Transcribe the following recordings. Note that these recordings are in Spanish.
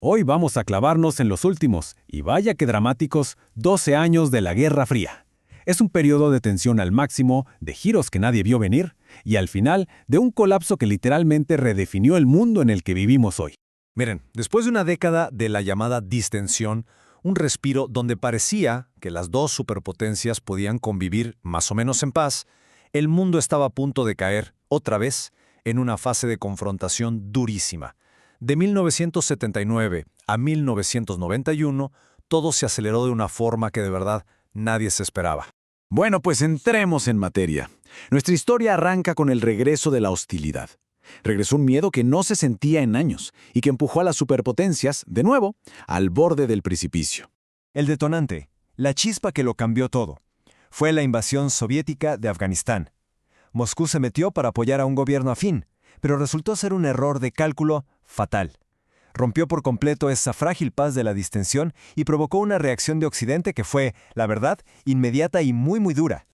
Hoy vamos a clavarnos en los últimos, y vaya que dramáticos, 12 años de la Guerra Fría. Es un periodo de tensión al máximo, de giros que nadie vio venir, y al final, de un colapso que literalmente redefinió el mundo en el que vivimos hoy. Miren, después de una década de la llamada distensión, un respiro donde parecía que las dos superpotencias podían convivir más o menos en paz, el mundo estaba a punto de caer, otra vez, en una fase de confrontación durísima. De 1979 a 1991, todo se aceleró de una forma que de verdad nadie se esperaba. Bueno, pues entremos en materia. Nuestra historia arranca con el regreso de la hostilidad. Regresó un miedo que no se sentía en años y que empujó a las superpotencias, de nuevo, al borde del precipicio. El detonante, la chispa que lo cambió todo, fue la invasión soviética de Afganistán. Moscú se metió para apoyar a un gobierno afín, pero resultó ser un error de cálculo fatal. Rompió por completo esa frágil paz de la distensión y provocó una reacción de Occidente que fue, la verdad, inmediata y muy dura.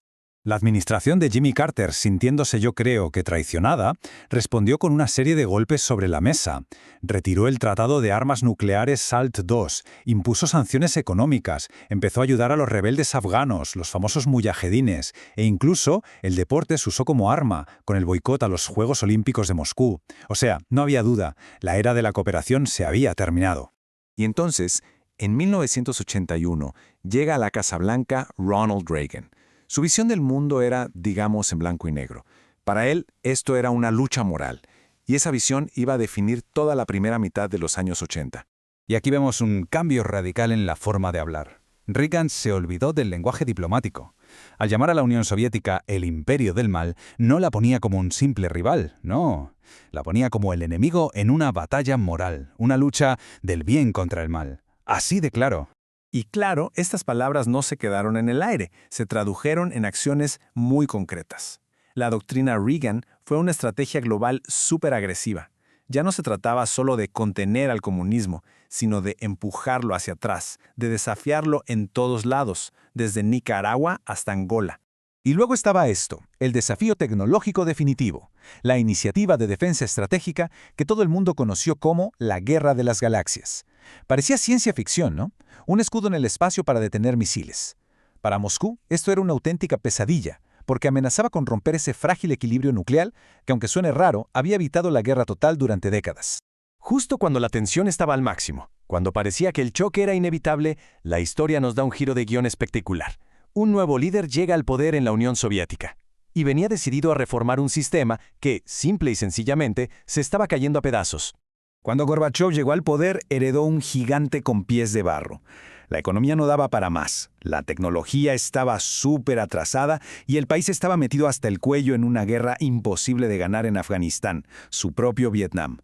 La administración de Jimmy Carter, sintiéndose yo creo que traicionada, respondió con una serie de golpes sobre la mesa. Retiró el Tratado de Armas Nucleares SALT II, impuso sanciones económicas, empezó a ayudar a los rebeldes afganos, los famosos muyahedines, e incluso el deporte se usó como arma, con el boicot a los Juegos Olímpicos de Moscú. O sea, no había duda, la era de la cooperación se había terminado. Y entonces, en 1981, llega a la Casa Blanca Ronald Reagan. Su visión del mundo era, digamos, en blanco y negro. Para él, esto era una lucha moral, y esa visión iba a definir toda la primera mitad de los años 80. Y aquí vemos un cambio radical en la forma de hablar. Reagan se olvidó del lenguaje diplomático. Al llamar a la Unión Soviética el imperio del mal, no la ponía como un simple rival, no. La ponía como el enemigo en una batalla moral, una lucha del bien contra el mal. Así de claro. Y claro, estas palabras no se quedaron en el aire, se tradujeron en acciones muy concretas. La doctrina Reagan fue una estrategia global súper agresiva. Ya no se trataba solo de contener al comunismo, sino de empujarlo hacia atrás, de desafiarlo en todos lados, desde Nicaragua hasta Angola. Y luego estaba esto, el desafío tecnológico definitivo, la iniciativa de defensa estratégica que todo el mundo conoció como la Guerra de las Galaxias. Parecía ciencia ficción, ¿no? Un escudo en el espacio para detener misiles. Para Moscú, esto era una auténtica pesadilla, porque amenazaba con romper ese frágil equilibrio nuclear que, aunque suene raro, había evitado la guerra total durante décadas. Justo cuando la tensión estaba al máximo, cuando parecía que el choque era inevitable, la historia nos da un giro de guión espectacular. Un nuevo líder llega al poder en la Unión Soviética. Y venía decidido a reformar un sistema que, simple y sencillamente, se estaba cayendo a pedazos. Cuando Gorbachov llegó al poder, heredó un gigante con pies de barro. La economía no daba para más, la tecnología estaba súper atrasada y el país estaba metido hasta el cuello en una guerra imposible de ganar en Afganistán, su propio Vietnam.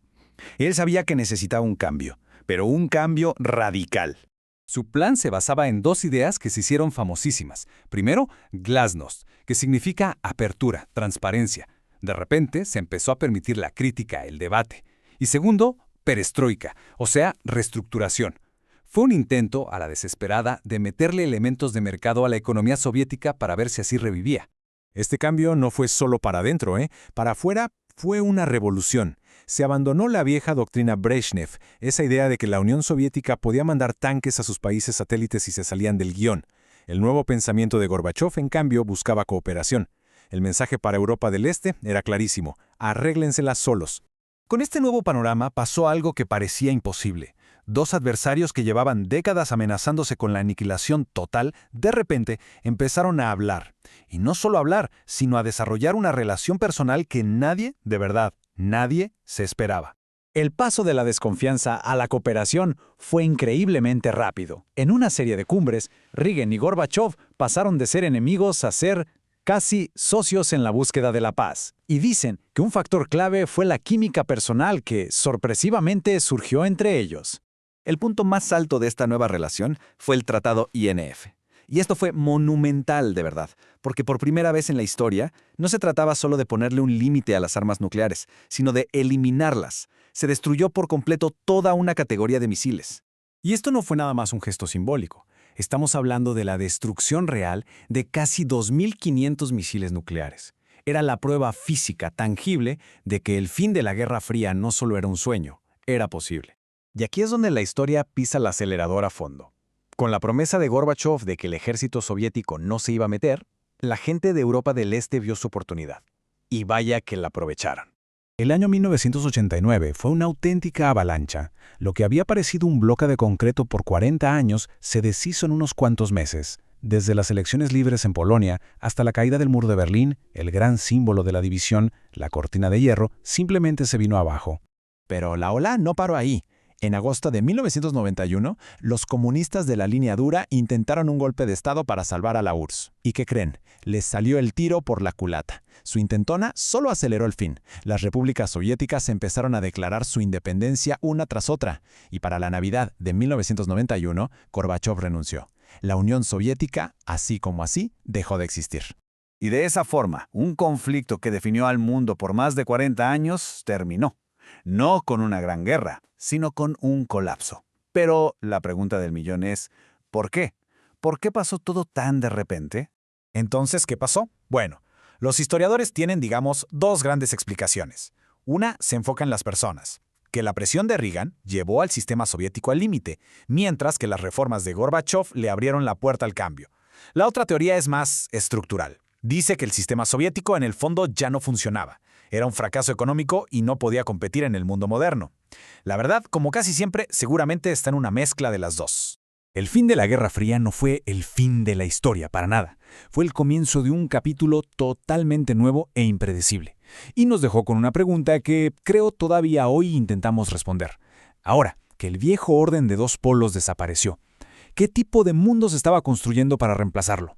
Él sabía que necesitaba un cambio, pero un cambio radical. Su plan se basaba en dos ideas que se hicieron famosísimas. Primero, glasnost, que significa apertura, transparencia. De repente se empezó a permitir la crítica, el debate. Y segundo, perestroika, o sea, reestructuración. Fue un intento, a la desesperada, de meterle elementos de mercado a la economía soviética para ver si así revivía. Este cambio no fue solo para adentro, Para afuera fue una revolución. Se abandonó la vieja doctrina Brezhnev, esa idea de que la Unión Soviética podía mandar tanques a sus países satélites si se salían del guión. El nuevo pensamiento de Gorbachov, en cambio, buscaba cooperación. El mensaje para Europa del Este era clarísimo: arréglenselas solos. Con este nuevo panorama pasó algo que parecía imposible. Dos adversarios que llevaban décadas amenazándose con la aniquilación total, de repente empezaron a hablar. Y no solo hablar, sino a desarrollar una relación personal que nadie, de verdad, nadie se esperaba. El paso de la desconfianza a la cooperación fue increíblemente rápido. En una serie de cumbres, Reagan y Gorbachov pasaron de ser enemigos a ser casi socios en la búsqueda de la paz. Y dicen que un factor clave fue la química personal que, sorpresivamente, surgió entre ellos. El punto más alto de esta nueva relación fue el Tratado INF. Y esto fue monumental, de verdad, porque por primera vez en la historia no se trataba solo de ponerle un límite a las armas nucleares, sino de eliminarlas. Se destruyó por completo toda una categoría de misiles. Y esto no fue nada más un gesto simbólico. Estamos hablando de la destrucción real de casi 2.500 misiles nucleares. Era la prueba física tangible de que el fin de la Guerra Fría no solo era un sueño, era posible. Y aquí es donde la historia pisa el acelerador a fondo. Con la promesa de Gorbachov de que el ejército soviético no se iba a meter, la gente de Europa del Este vio su oportunidad. Y vaya que la aprovecharon. El año 1989 fue una auténtica avalancha. Lo que había parecido un bloque de concreto por 40 años se deshizo en unos cuantos meses. Desde las elecciones libres en Polonia hasta la caída del muro de Berlín, el gran símbolo de la división, la cortina de hierro, simplemente se vino abajo. Pero la ola no paró ahí. En agosto de 1991, los comunistas de la línea dura intentaron un golpe de Estado para salvar a la URSS. ¿Y qué creen? Les salió el tiro por la culata. Su intentona solo aceleró el fin. Las repúblicas soviéticas empezaron a declarar su independencia una tras otra. Y para la Navidad de 1991, Gorbachov renunció. La Unión Soviética, así como así, dejó de existir. Y de esa forma, un conflicto que definió al mundo por más de 40 años terminó. No con una gran guerra, sino con un colapso. Pero la pregunta del millón es, ¿por qué? ¿Por qué pasó todo tan de repente? Entonces, ¿qué pasó? Bueno, los historiadores tienen, digamos, dos grandes explicaciones. Una se enfoca en las personas, que la presión de Reagan llevó al sistema soviético al límite, mientras que las reformas de Gorbachov le abrieron la puerta al cambio. La otra teoría es más estructural. Dice que el sistema soviético en el fondo ya no funcionaba. Era un fracaso económico y no podía competir en el mundo moderno. La verdad, como casi siempre, seguramente está en una mezcla de las dos. El fin de la Guerra Fría no fue el fin de la historia, para nada. Fue el comienzo de un capítulo totalmente nuevo e impredecible. Y nos dejó con una pregunta que creo todavía hoy intentamos responder. Ahora que el viejo orden de dos polos desapareció, ¿qué tipo de mundo se estaba construyendo para reemplazarlo?